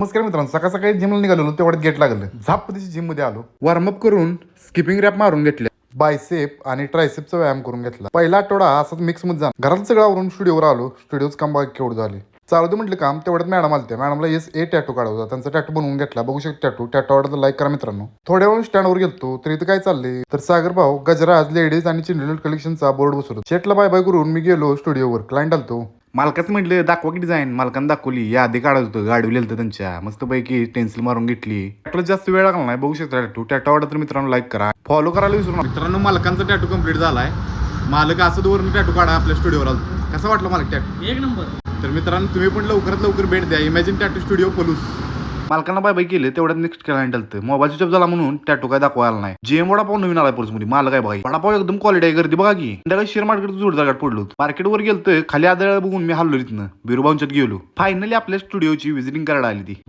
नमस्कार मित्रांनो, सकाळ सकाळी जिमला निघालेलो तेवढ्यात गेट लागलं. झापतीची जिम मध्ये आलो. वॉर्मअप करून स्किपिंग रॅप मारून घेतल्या. बायसेप आणि ट्रायसेपचा व्यायाम करून घेतला. पहिला आठवडा असाच मिक्स मध्ये जा. घरात सगळं आवरून स्टुडिओवर आलो. स्टुडिओच काम बघा केवढं झाले. चालू दे म्हटलं काम, तेवढ्यात मॅडम आलत्या. मॅडमला ए टॅटू काढायचा. त्यांचा टॅटू बनवून घेतला. बघू शकता टॅटू आवडला लाईक करा मित्रांनो. थोड्या वेळ स्टँडवर गेलतो तर इथं काय चाललंय तर सागर भाऊ गजराज लेडीज आणि चिंडलेट कलेक्शनचा बोर्ड बसवतो. शेटला बाय बाय करून मी गेलो स्टुडिओवर. क्लायंट आलतो. मालकाच म्हटलं दाखवा की डिझाईन. मालकानं दाखवली. या आधी काढत होतं, गाडी लिहिलं त्यांच्या मस्तपैकी पेन्सिल मारून घेतली. टॅटूला जास्त वेळ लागला नाही. बघू शकता टॅटू आवडला तर मित्रांनो लाईक करा, फॉलो करायला विसरू नका. मित्रांनो मालकांचा टॅटू कंप्लीट झालाय. मालक असं वरून टॅटू काढा आपल्या स्टुडिओवर आलो. कसं वाटलं मालक टॅटू? एक नंबर. तर मित्रांनो तुम्ही पण लवकरात लवकर भेट द्या इमॅजिन टॅटू स्टुडिओ पलूस. मालकांना बाय बाय केले तेवढ्यात नेक्स्ट क्लायंट आलतं. मोबाईल स्विच ऑफ झाला म्हणून टॅटू काय दाखवायला नाही. जेम वडापाव नवीन आलाय पोर्स मध्ये. मालक आहे बघा. वडापाव एकदम क्वालिटी आहे. गर्दी बघा की. इंडिया शेअर मार्केट जोरदार पडलो. मार्केटवर गेलतं खाली आदळ बघून मी हल्लो तिथनं बिरुबांच्यात गेलो. फायनली आपल्या स्टुडिओची व्हिजिटिंग करायला आली ती.